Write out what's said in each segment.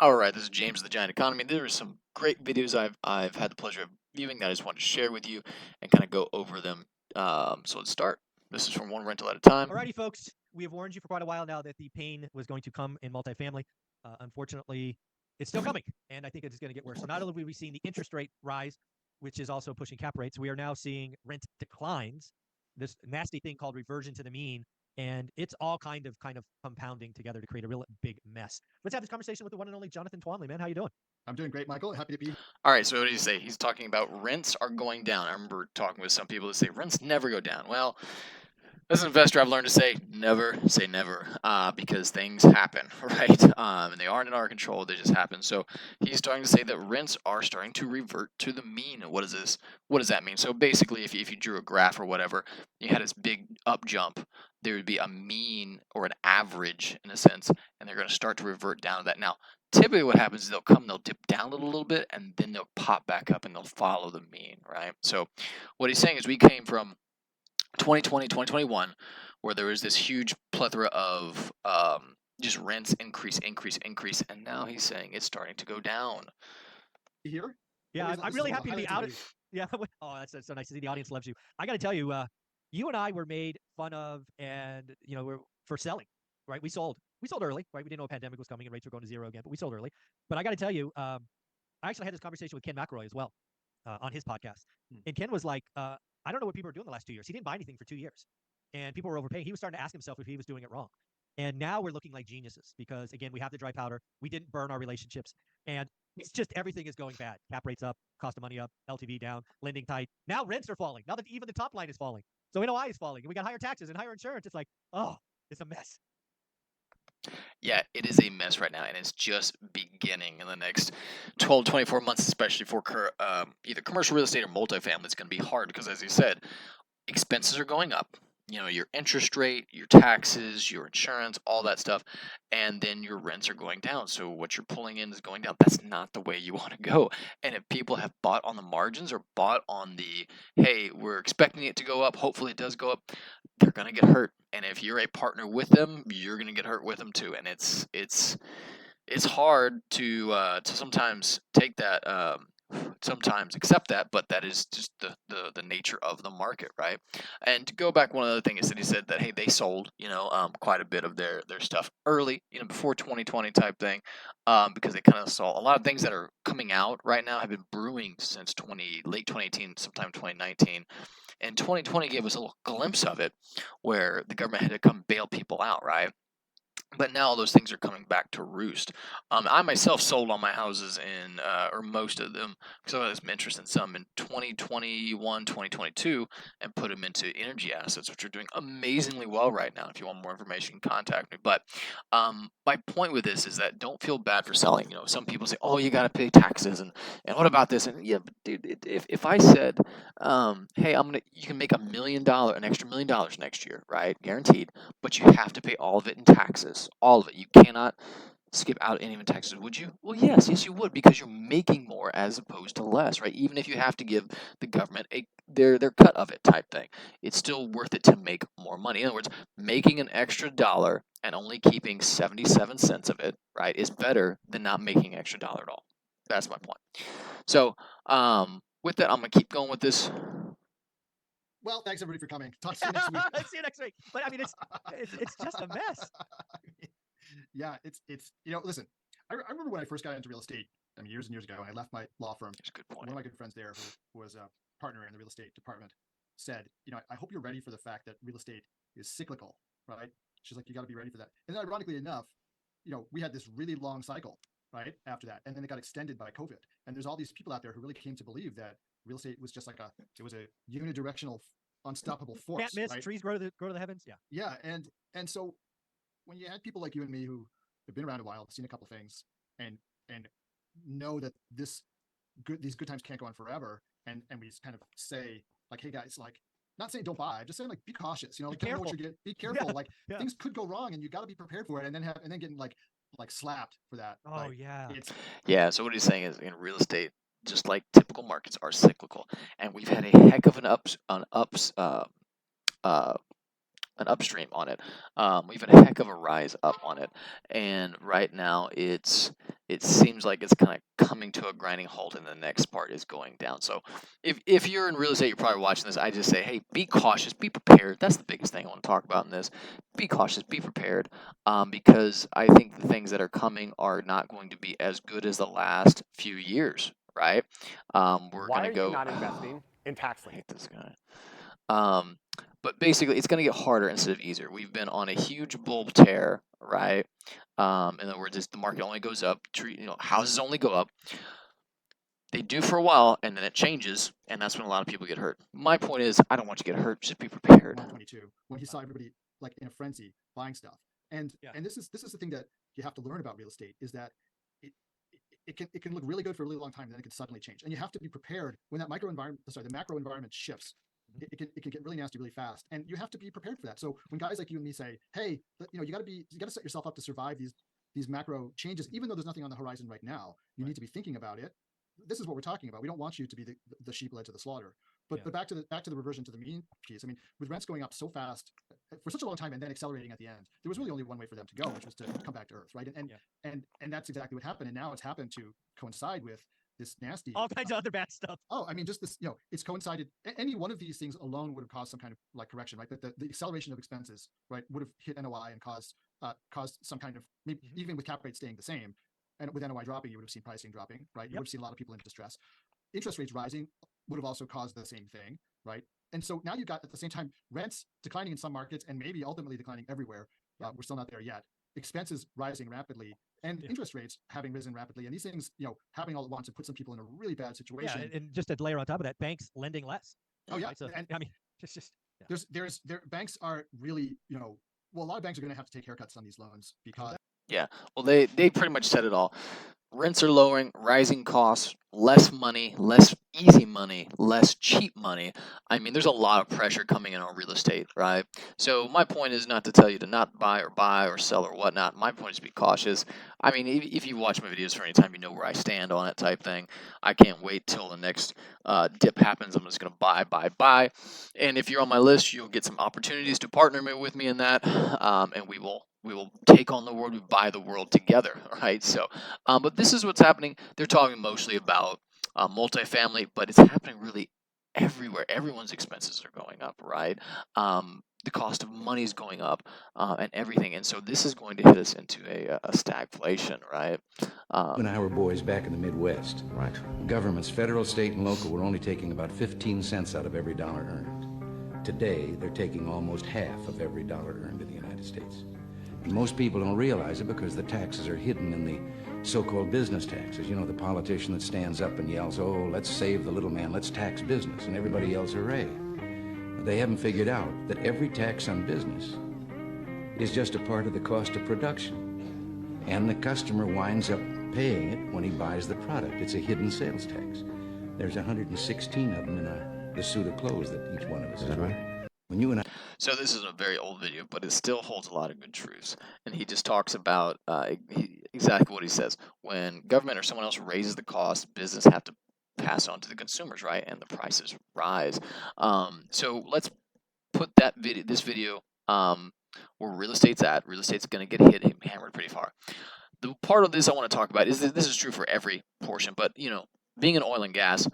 All right, this is James of the Giant Economy. There are some great videos I've had the pleasure of viewing that I just wanted to share with you and kind of go over them. So let's start. This is from one rental at a time. Alrighty, folks. We have warned you for quite a while now that the pain was going to come in multifamily. Unfortunately, it's still coming, and I think it's going to get worse. So not only have we seen the interest rate rise, which is also pushing cap rates, we are now seeing rent declines. This nasty thing called reversion to the mean, and it's all kind of compounding together to create a real big mess. Let's have this conversation with the one and only Jonathan Twanley. Man, how you doing? I'm doing great, Michael. Happy to be here. All right, so what did he say? He's talking about rents are going down. I remember talking with some people that say rents never go down. Well, as an investor, I've learned to say never say never because things happen, right? And they aren't in our control; they just happen. So he's starting to say that rents are starting to revert to the mean. What is this? What does that mean? So basically, if you drew a graph or whatever, you had this big up jump, there would be a mean or an average in a sense, and they're going to start to revert down to that. Now, typically, what happens is they'll dip down a little bit, and then they'll pop back up, and they'll follow the mean, right? So what he's saying is we came from 2020, 2021, where there was this huge plethora of just rents increase, and now he's saying it's starting to go down. Here? Yeah, I'm really happy to be out. Yeah. Oh, that's so nice to see the audience loves you. I got to tell you, you and I were made fun of, and we're for selling, right? We sold early, right? We didn't know a pandemic was coming and rates were going to zero again, but we sold early. But I got to tell you, I actually had this conversation with Ken McElroy as well on his podcast, and Ken was like, I don't know what people are doing the last 2 years. He didn't buy anything for 2 years, and people were overpaying. He was starting to ask himself if he was doing it wrong. And now we're looking like geniuses because, again, we have the dry powder. We didn't burn our relationships. And it's just everything is going bad. Cap rates up, cost of money up, LTV down, lending tight. Now rents are falling. Now that even the top line is falling. So NOI is falling. And we got higher taxes and higher insurance. It's like, oh, it's a mess. Yeah, it is a mess right now, and it's just beginning in the next 12, 24 months, especially for either commercial real estate or multifamily. It's going to be hard because, as you said, expenses are going up. Your interest rate, your taxes, your insurance, all that stuff, and then your rents are going down. So what you're pulling in is going down. That's not the way you want to go. And if people have bought on the margins or bought on the, hey, we're expecting it to go up, hopefully it does go up, they're going to get hurt. And if you're a partner with them, you're going to get hurt with them too. And it's hard to sometimes take that sometimes accept that, but that is just the nature of the market, right? And to go back, one other thing is that he said that, hey, they sold quite a bit of their stuff early, before 2020 type thing, because they kind of saw a lot of things that are coming out right now have been brewing since late 2018, sometime 2019. And 2020 gave us a little glimpse of it, where the government had to come bail people out, right? But now all those things are coming back to roost. I myself sold all my houses or most of them, because I had some interest in some in 2021, 2022, and put them into energy assets, which are doing amazingly well right now. If you want more information, contact me. But my point with this is that don't feel bad for selling. Some people say, oh, you got to pay taxes, and what about this? And yeah, but dude, if I said, hey, you can make an extra $1 million next year, right? Guaranteed, but you have to pay all of it in taxes. All of it. You cannot skip out any of the taxes, would you? Well, yes, you would, because you're making more as opposed to less, right? Even if you have to give the government their cut of it type thing, it's still worth it to make more money. In other words, making an extra dollar and only keeping 77 cents of it, right, is better than not making an extra dollar at all. That's my point. So, with that, I'm gonna keep going with this. Well, thanks everybody for coming. Talk to you next week. See you next week. But I mean, it's just a mess. Yeah, it's listen. I remember when I first got into real estate. I mean, years and years ago, I left my law firm. That's a good point. One of my good friends there, who was a partner in the real estate department, said, I hope you're ready for the fact that real estate is cyclical, right? She's like, you got to be ready for that. And then, ironically enough, we had this really long cycle, right, after that, and then it got extended by COVID. And there's all these people out there who really came to believe that real estate was just it was a unidirectional, unstoppable force. Can't miss. Right? Trees grow to the heavens. Yeah. Yeah, and so when you had people like you and me who have been around a while, seen a couple things, and know that these good times can't go on forever, and we just kind of say, like, hey guys, like, not saying don't buy, just saying, like, be cautious, Be know careful. what you get, be careful. Yeah, Like, yeah. things could go wrong, and you got to be prepared for it, and then getting like slapped for that. Oh, right? yeah. So what he's saying is, in real estate, just like typical markets are cyclical, and we've had a heck of an an upstream on it. We've had a heck of a rise up on it, and right now it seems like it's kind of coming to a grinding halt, and the next part is going down. So if you're in real estate, you're probably watching this. I just say, hey, be cautious, be prepared. That's the biggest thing I want to talk about in this. Be cautious, be prepared, because I think the things that are coming are not going to be as good as the last few years, right? We're Why going are to go. you not investing in tax I lien? hate this guy. But basically, it's going to get harder instead of easier. We've been on a huge bull tear, right? In other words, the market only goes up. Houses only go up. They do for a while, and then it changes, and that's when a lot of people get hurt. My point is, I don't want you to get hurt. Just be prepared. 122, when he saw everybody like in a frenzy buying stuff, and this is the thing that you have to learn about real estate, is that it can look really good for a really long time, and then it can suddenly change, and you have to be prepared when that the macro environment shifts. It can get really nasty really fast, and you have to be prepared for that. So when guys like you and me say, hey, you got to set yourself up to survive these macro changes, even though there's nothing on the horizon right now, you need to be thinking about it. This is what we're talking about. We don't want you to be the sheep led to the slaughter. But back to the reversion to the mean piece. I mean, with rents going up so fast for such a long time and then accelerating at the end, there was really only one way for them to go, which was to come back to earth, right? And that's exactly what happened. And now it's happened to coincide with this nasty, all kinds of other bad stuff. Oh, I mean, just this, it's coincided. Any one of these things alone would have caused some kind of like correction, right? But the acceleration of expenses, right, would have hit NOI and caused some kind of, maybe even with cap rates staying the same, and with NOI dropping, you would have seen pricing dropping, right? You would have seen a lot of people in distress. Interest rates rising would have also caused the same thing, right? And so now you've got, at the same time, rents declining in some markets and maybe ultimately declining everywhere. We're still not there yet. Expenses rising rapidly, and interest rates having risen rapidly, and these things, happening all at once, and put some people in a really bad situation. Yeah, and just to layer on top of that, banks lending less. Oh yeah, right? So, and I mean, just banks are really, well, a lot of banks are going to have to take haircuts on these loans because. Yeah, well, they pretty much said it all. Rents are lowering, rising costs, less money, less easy money, less cheap money. I mean, there's a lot of pressure coming in on real estate, right? So my point is not to tell you to not buy or sell or whatnot. My point is to be cautious. I mean, if you watch my videos for any time, you know where I stand on it type thing. I can't wait till the next dip happens. I'm just going to buy. And if you're on my list, you'll get some opportunities to partner with me in that, and we will take on the world. We buy the world together, right? So, but this is what's happening. They're talking mostly about multifamily, but it's happening really everywhere. Everyone's expenses are going up, right? The cost of money is going up, and everything. And so this is going to hit us into a stagflation, right? And our boys back in the Midwest. Right. Governments, federal, state, and local, were only taking about 15 cents out of every dollar earned. Today, they're taking almost half of every dollar earned in the United States. And most people don't realize it because the taxes are hidden in the so-called business taxes. You know, the politician that stands up and yells, oh, let's save the little man, let's tax business, and everybody yells hooray. But they haven't figured out that every tax on business is just a part of the cost of production. And the customer winds up paying it when he buys the product. It's a hidden sales tax. There's 116 of them in the suit of clothes that each one of us is wearing. When you and I... So this is a very old video, but it still holds a lot of good truths. And he just talks about exactly what he says. When government or someone else raises the cost, business have to pass on to the consumers, right? And the prices rise. So let's put this video where real estate's at. Real estate's going to get hammered pretty far. The part of this I want to talk about is that this is true for every portion, but being in oil and gas,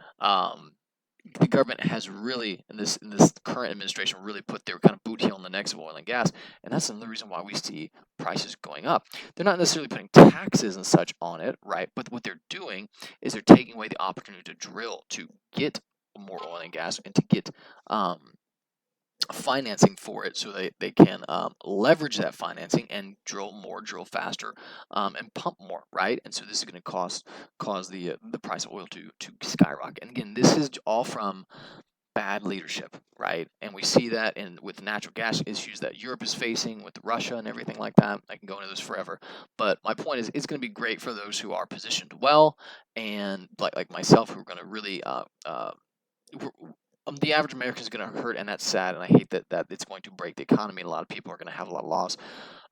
the government has really, in this current administration, really put their kind of boot heel in the necks of oil and gas, and that's another reason why we see prices going up. They're not necessarily putting taxes and such on it, right? But what they're doing is they're taking away the opportunity to drill, to get more oil and gas, and to get financing for it, so they can leverage that financing and drill more, drill faster, and pump more, right? And so this is going to cause the price of oil to skyrocket. And again, this is all from bad leadership, right? And we see that with natural gas issues that Europe is facing with Russia and everything like that. I can go into this forever, but my point is, it's going to be great for those who are positioned well, and like myself, who are going to really the average American is going to hurt, and that's sad, and I hate that it's going to break the economy, and a lot of people are going to have a lot of loss,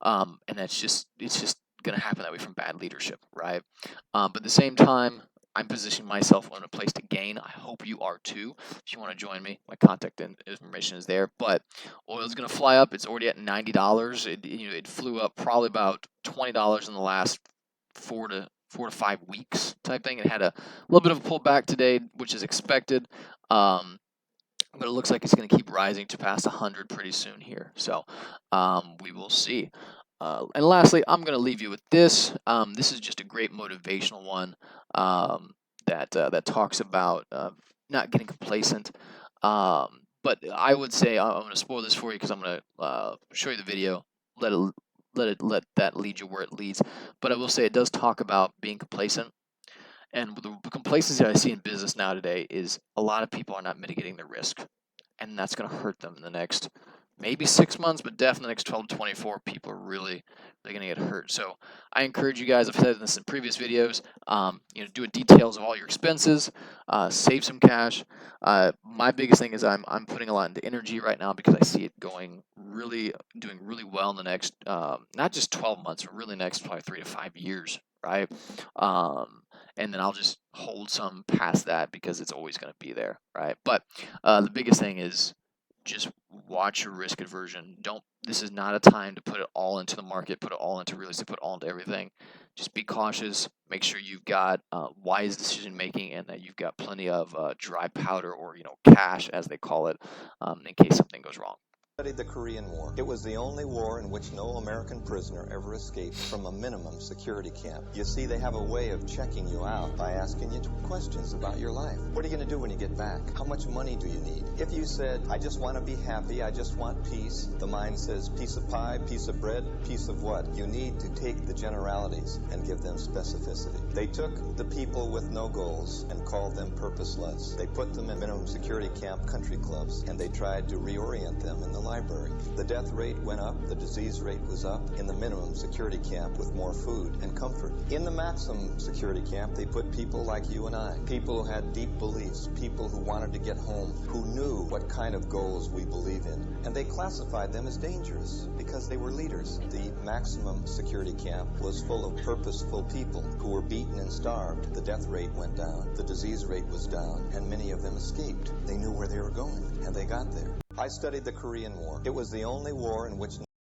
and it's just going to happen that way from bad leadership, right? But at the same time, I'm positioning myself in a place to gain. I hope you are too. If you want to join me, my contact information is there. But oil is going to fly up. It's already at $90. It flew up probably about $20 in the last 4 to 5 weeks type thing. It had a little bit of a pullback today, which is expected. But it looks like it's going to keep rising to past 100 pretty soon here. So we will see. And lastly, I'm going to leave you with this. This is just a great motivational one that talks about not getting complacent. But I would say I'm going to spoil this for you because I'm going to show you the video. Let that lead you where it leads. But I will say it does talk about being complacent. And the complacency I see in business now today is a lot of people are not mitigating their risk. And that's going to hurt them in the next maybe 6 months, but definitely the next 12 to 24, people are really going to get hurt. So I encourage you guys, I've said this in previous videos, do details of all your expenses, save some cash. My biggest thing is I'm putting a lot into energy right now because I see it doing really well in the next, not just 12 months, but really next probably 3 to 5 years, right? And then I'll just hold some past that because it's always going to be there, right? But the biggest thing is just watch your risk aversion. This is not a time to put it all into the market, put it all into real estate, put it all into everything. Just be cautious. Make sure you've got wise decision making and that you've got plenty of dry powder or cash, as they call it, in case something goes wrong. Studied the Korean War. It was the only war in which no American prisoner ever escaped from a minimum security camp. You see, they have a way of checking you out by asking you questions about your life. What are you going to do when you get back? How much money do you need? If you said, I just want to be happy, I just want peace, the mind says, piece of pie, piece of bread, piece of what? You need to take the generalities and give them specificity. They took the people with no goals and called them purposeless. They put them in minimum security camp country clubs and they tried to reorient them in the library. The death rate went up, the disease rate was up in the minimum security camp with more food and comfort. In the maximum security camp, they put people like you and I, people who had deep beliefs, people who wanted to get home, who knew what kind of goals we believe in, and they classified them as dangerous because they were leaders. The maximum security camp was full of purposeful people who were beaten and starved. The death rate went down, the disease rate was down, and many of them escaped. They knew where they were going, and they got there. I studied the Korean War. It was the only war in which